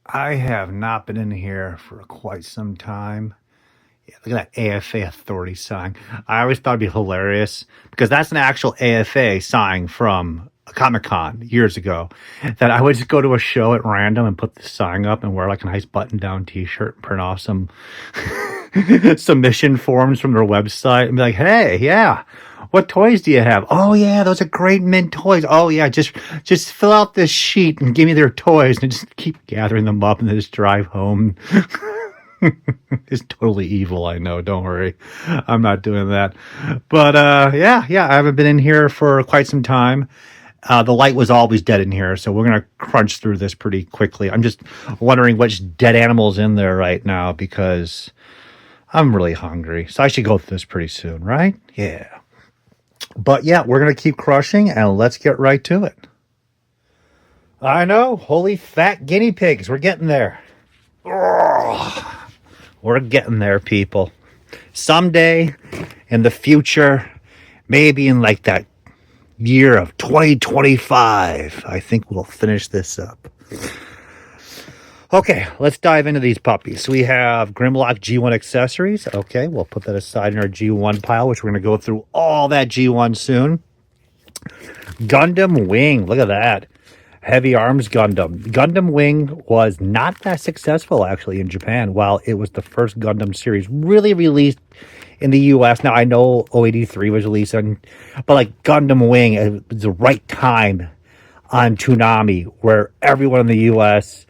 I have not been in here for quite some time. Yeah, look at that AFA authority sign. I always thought it'd be hilarious because that's an actual AFA sign from a Comic Con years ago. That I would just go to a show at random and put the sign up and wear like a nice button down t shirt and print off some submission forms from their website and be like, hey, yeah. What toys do you have? Oh yeah, those are great mint toys. Oh yeah, just fill out this sheet and give me their toys and just keep gathering them up and then just drive home. It's totally evil, I know. Don't worry, I'm not doing that. But yeah, I haven't been in here for quite some time. The light was always dead in here, so we're gonna crunch through this pretty quickly. I'm just wondering which dead animal's in there right now because I'm really hungry. So I should go through this pretty soon, right? Yeah. But yeah, we're going to keep crushing and let's get right to it. I know. Holy fat guinea pigs. We're getting there. Oh, we're getting there, people. Someday in the future, maybe in like that year of 2025, I think we'll finish this up. Okay, let's dive into these puppies. So we have Grimlock G1 accessories. Okay, we'll put that aside in our G1 pile, which we're going to go through all that G1 soon. Gundam Wing, look at that. Heavy Arms Gundam. Gundam Wing was not that successful, actually, in Japan, while it was the first Gundam series really released in the U.S. Now, I know 083 was released, but like Gundam Wing, it was the right time on Toonami, where everyone in the U.S.,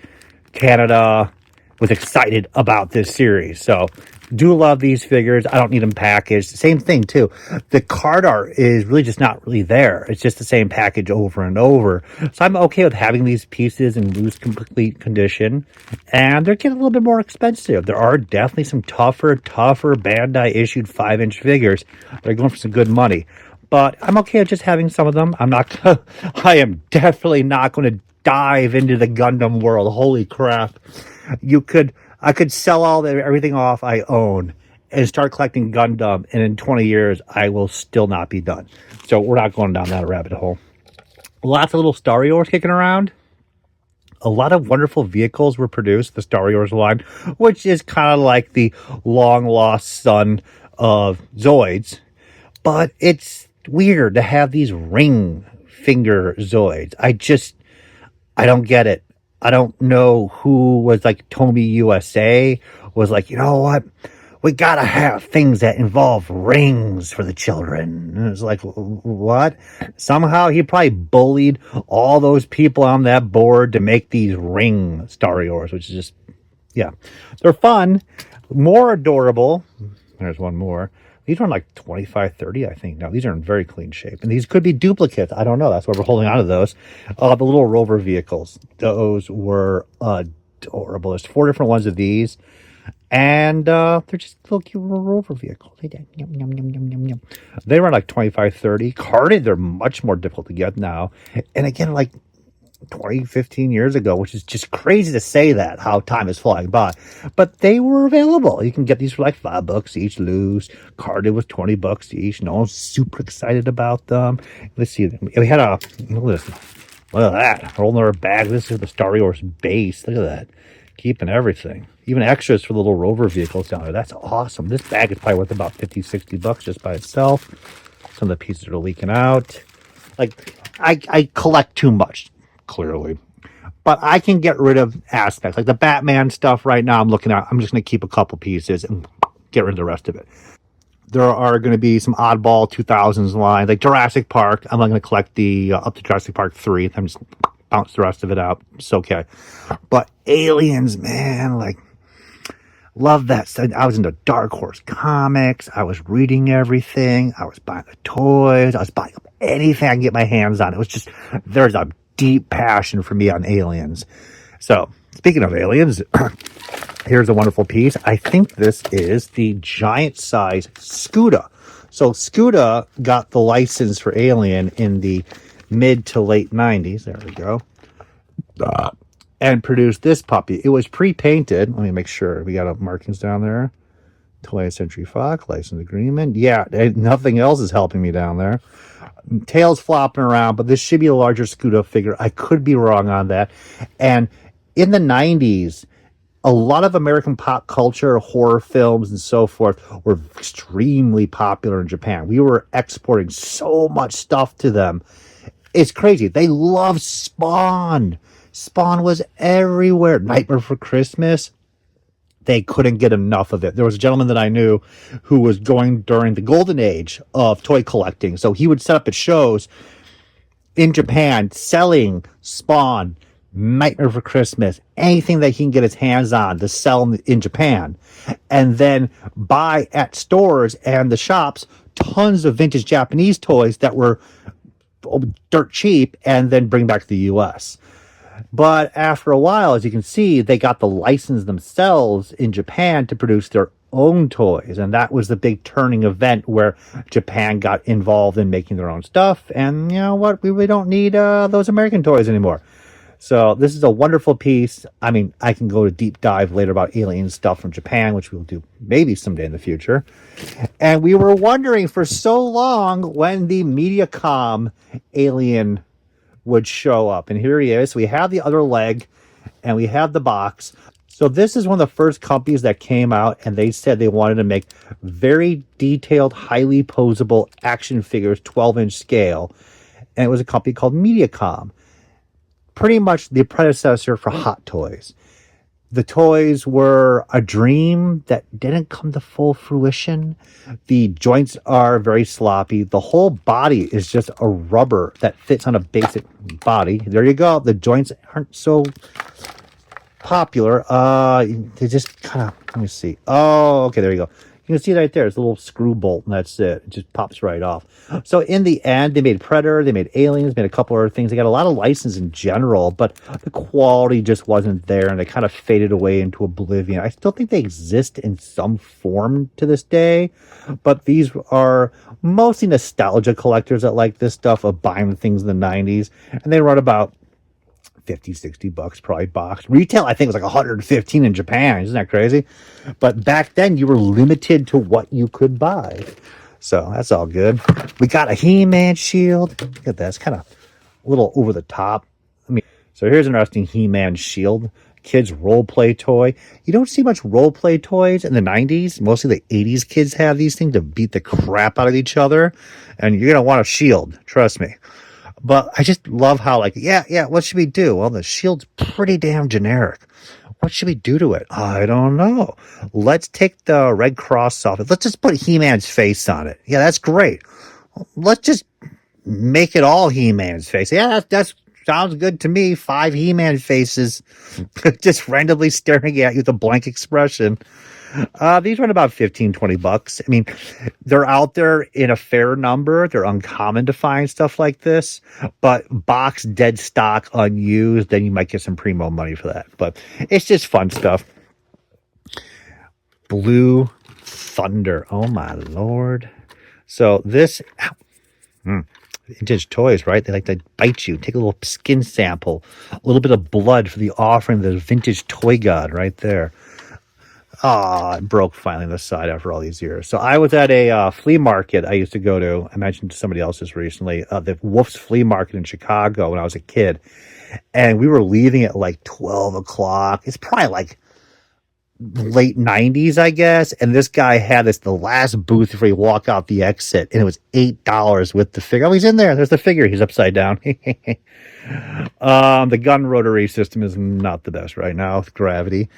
Canada was excited about this series. So do love these figures. I don't need them packaged. Same thing too. The card art is really just not really there. It's just the same package over and over. So I'm okay with having these pieces in loose complete condition. And they're getting a little bit more expensive. There are definitely some tougher Bandai issued 5-inch figures. They're going for some good money. But I'm okay with just having some of them. I am definitely not going to dive into the Gundam world. Holy crap. I could sell everything off I own and start collecting Gundam, and in 20 years I will still not be done. So we're not going down that rabbit hole. Lots of little Starriors kicking around. A lot of wonderful vehicles were produced, the Starriors line, which is kind of like the long lost son of Zoids. But it's weird to have these ring finger Zoids. I don't get it. I don't know who was like Tomy USA was like, you know what? We gotta have things that involve rings for the children. And it's like, what? Somehow he probably bullied all those people on that board to make these ring Starriors, which is just, yeah. They're fun, more adorable. There's one more. These are like 25, 30, I think. Now, these are in very clean shape. And these could be duplicates. I don't know. That's why we're holding on to those. The little rover vehicles. Those were adorable. There's 4 different ones of these. And they're just little cute little rover vehicles. They run like 25, 30. Carded, they're much more difficult to get now. And again, like 20, 15 years ago, which is just crazy to say that, how time is flying by. But they were available. You can get these for like $5 each loose. Carded was $20 each. No one's super excited about them. Let's see. We had look at that. Rolling our bag. This is the Starriors base. Look at that. Keeping everything. Even extras for the little rover vehicles down there. That's awesome. This bag is probably worth about $50, $60 just by itself. Some of the pieces are leaking out. Like, I collect too much. Clearly, but I can get rid of aspects like the Batman stuff right now. I'm looking at, I'm just going to keep a couple pieces and get rid of the rest of it. There are going to be some oddball 2000s lines like Jurassic Park. I'm not going to collect the up to Jurassic Park 3. I'm just bounce the rest of it out. It's okay. But Aliens, man, like, love that. I was into Dark Horse comics. I was reading everything. I was buying the toys. I was buying anything I can get my hands on. It was just, there's a deep passion for me on Aliens. So, speaking of Aliens, here's a wonderful piece. I think this is the giant size Scuda. So, Scuda got the license for Alien in the mid to late 90s. There we go. And produced this puppy. It was pre-painted. Let me make sure we got markings down there. 20th Century Fox, license agreement. Yeah, nothing else is helping me down there. Tails flopping around, but this should be a larger Scuda figure. I could be wrong on that. And in the 90s, a lot of American pop culture, horror films, and so forth were extremely popular in Japan. We were exporting so much stuff to them. It's crazy. They love Spawn. Spawn was everywhere. Nightmare for Christmas. They couldn't get enough of it. There was a gentleman that I knew who was going during the golden age of toy collecting. So he would set up at shows in Japan selling Spawn, Nightmare for Christmas, anything that he can get his hands on to sell in Japan, and then buy at stores and the shops tons of vintage Japanese toys that were dirt cheap, and then bring back to the US. But after a while, as you can see, they got the license themselves in Japan to produce their own toys, and that was the big turning event where Japan got involved in making their own stuff. And you know what, we really don't need those American toys anymore. So this is a wonderful piece. I mean, I can go to deep dive later about alien stuff from Japan, which we'll do maybe someday in the future. And we were wondering for so long when the Medicom Alien would show up. And here he is. We have the other leg and we have the box. So this is one of the first companies that came out, and they said they wanted to make very detailed, highly posable action figures, 12-inch scale. And it was a company called Medicom. Pretty much the predecessor for Hot Toys. The toys were a dream that didn't come to full fruition. The joints are very sloppy. The whole body is just a rubber that fits on a basic body. There you go. The joints aren't so popular. They just kind of, let me see. Oh, okay, there you go. You can see right there. It's a little screw bolt, and that's it. It just pops right off. So in the end, they made Predator, they made Aliens, made a couple other things. They got a lot of license in general, but the quality just wasn't there, and they kind of faded away into oblivion. I still think they exist in some form to this day, but these are mostly nostalgia collectors that like this stuff of buying things in the 90s, and they run about 50, 60 bucks probably boxed. Retail, I think, was like 115 in Japan. Isn't that crazy? But back then, you were limited to what you could buy. So that's all good. We got a He-Man shield. Look at that. It's kind of a little over the top. So here's an interesting He-Man shield. Kids role play toy. You don't see much role play toys in the 90s. Mostly the 80s kids have these things to beat the crap out of each other. And you're going to want a shield. Trust me. But I just love how, like, yeah, what should we do? Well, the shield's pretty damn generic. What should we do to it? I don't know. Let's take the red cross off it. Let's just put He-Man's face on it. Yeah, that's great. Let's just make it all He-Man's face. Yeah, that sounds good to me. 5 He-Man faces just randomly staring at you with a blank expression. These run about 15, 20 bucks. I mean, they're out there in a fair number. They're uncommon to find stuff like this, but box dead stock unused, then you might get some primo money for that. But it's just fun stuff. Blue Thunder. Oh my Lord. So this, vintage toys, right? They like to bite you, take a little skin sample, a little bit of blood for the offering of the vintage toy god right there. It broke finally on the side after all these years. So I was at a flea market I used to go to. I mentioned to somebody else this recently, the Wolf's Flea Market in Chicago when I was a kid. And we were leaving at like 12 o'clock. It's probably like late 90s, I guess. And this guy had the last booth before you walk out the exit. And it was $8 with the figure. Oh, he's in there. There's the figure. He's upside down. The gun rotary system is not the best right now with gravity.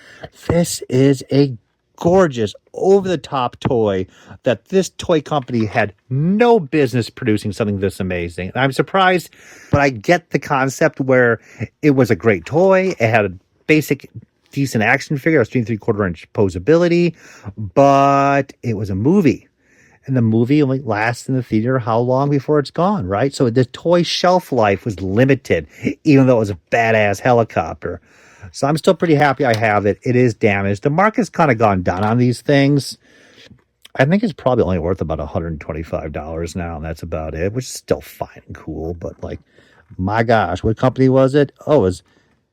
This is a gorgeous, over-the-top toy that this toy company had no business producing something this amazing. And I'm surprised, but I get the concept where it was a great toy. It had a basic, decent action figure, a 3.75-inch posability, but it was a movie. And the movie only lasts in the theater how long before it's gone, right? So the toy shelf life was limited, even though it was a badass helicopter. So I'm still pretty happy I have it. It is damaged. The market's kind of gone down on these things. I think it's probably only worth about $125 now, and that's about it, which is still fine and cool. But, like, my gosh, what company was it? Oh, it was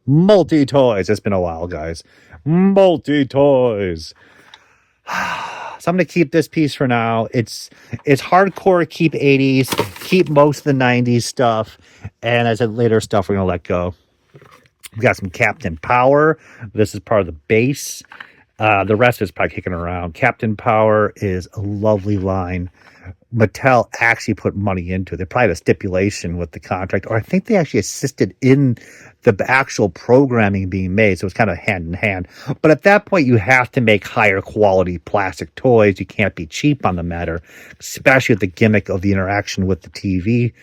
Multi-Toys. It's been a while, guys. Multi-Toys. So I'm going to keep this piece for now. It's hardcore, keep 80s, keep most of the 90s stuff, and as I said, later stuff we're going to let go. We got some Captain Power. This is part of the base. The rest is probably kicking around. Captain Power is a lovely line. Mattel actually put money into it. They probably had a stipulation with the contract, or I think they actually assisted in the actual programming being made. So it's kind of hand in hand. But at that point, you have to make higher quality plastic toys. You can't be cheap on the matter, especially with the gimmick of the interaction with the TV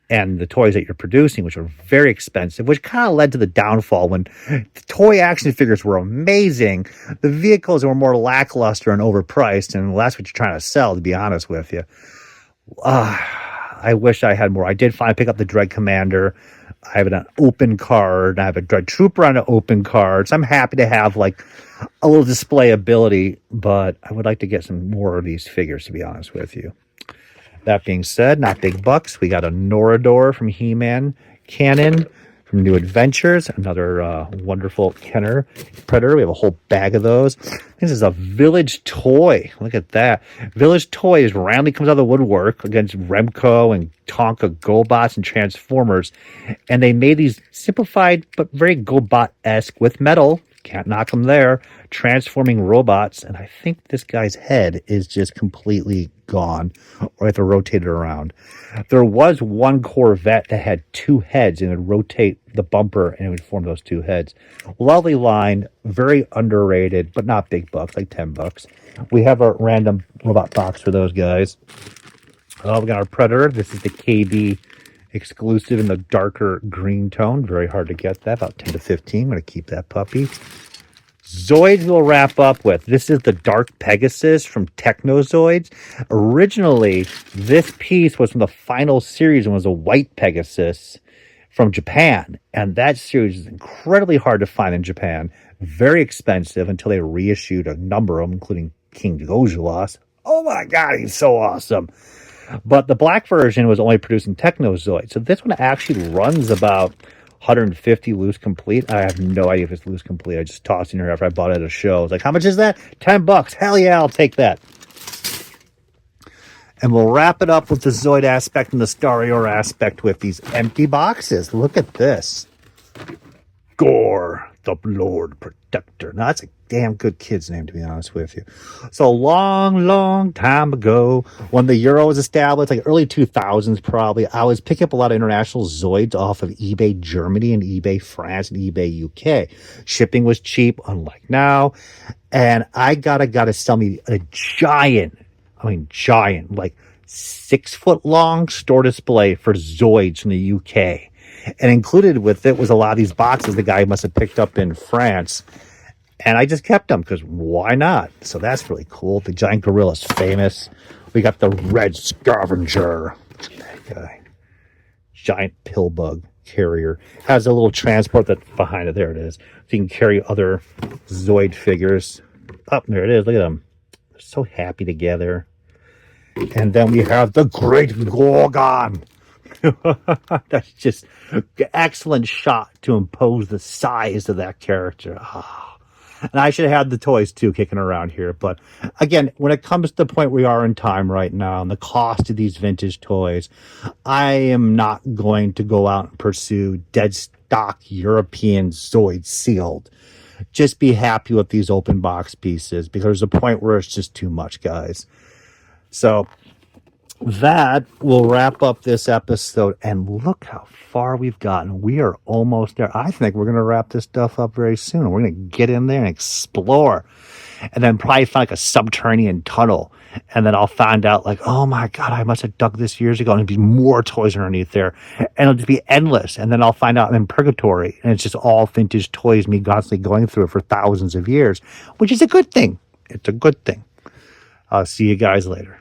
and the toys that you're producing, which are very expensive, which kind of led to the downfall when the toy action figures were amazing. The vehicles were more lackluster and overpriced, and that's what you're trying to sell, to be honest with you. I wish I had more. I did finally pick up the Dread Commander. I have an open card. I have a Dread Trooper on an open card. So I'm happy to have like a little display ability, but I would like to get some more of these figures, to be honest with you. That being said, not big bucks. We got a Norador from He-Man Canon from New Adventures, another wonderful Kenner Predator. We have a whole bag of those. This is a Village Toy. Look at that. Village Toys randomly comes out of the woodwork against Remco and Tonka GoBots and Transformers. And they made these simplified but very GoBot-esque with metal. Can't knock them there. Transforming robots. And I think this guy's head is just completely gone. Or I have to rotate it around. There was one Corvette that had two heads and it would rotate the bumper and it would form those two heads. Lovely line. Very underrated, but not big bucks, like 10 bucks. We have a random robot box for those guys. We got our Predator. This is the KB exclusive in the darker green tone. Very hard to get that. About 10 to 15. I'm going to keep that puppy. Zoids we'll wrap up with. This is the Dark Pegasus from Techno Zoids. Originally, this piece was from the final series and was a white Pegasus from Japan. And that series is incredibly hard to find in Japan. Very expensive until they reissued a number of them, including King Gojulas. Oh my God, he's so awesome. But the black version was only produced in Techno Zoids. So this one actually runs about 150 loose complete. I have no idea if it's loose complete. I just tossed in here after I bought it at a show. I was like, how much is that? 10 bucks. Hell yeah, I'll take that. And we'll wrap it up with the Zoid aspect and the Starrior aspect with these empty boxes. Look at this. Gore, the Lord Protector. Now, that's a damn good kid's name, to be honest with you. So long time ago, when the Euro was established, like early 2000s probably, I was picking up a lot of international Zoids off of eBay Germany and eBay France and eBay UK. Shipping was cheap, unlike now. And I got a guy to sell me a giant, like 6 foot long store display for Zoids from the UK. And included with it was a lot of these boxes the guy must have picked up in France. And I just kept them because why not? So that's really cool. The giant gorilla's famous. We got the Red Scavenger. That guy. Giant pill bug carrier. Has a little transport that's behind it. There it is. So you can carry other Zoid figures. Oh, there it is. Look at them. They're so happy together. And then we have the Great Gorgon. That's just an excellent shot to impose the size of that character. And I should have had the toys too kicking around here. But again, when it comes to the point we are in time right now and the cost of these vintage toys, I am not going to go out and pursue dead stock European Zoid sealed. Just be happy with these open box pieces because there's a point where it's just too much, guys. So that will wrap up this episode. And look how far we've gotten. We are almost there. I think we're going to wrap this stuff up very soon. We're going to get in there and explore. And then probably find like a subterranean tunnel. And then I'll find out like, oh my God, I must have dug this years ago. And there'll be more toys underneath there. And it'll just be endless. And then I'll find out I'm in purgatory. And it's just all vintage toys, me constantly going through it for thousands of years. Which is a good thing. It's a good thing. I'll see you guys later.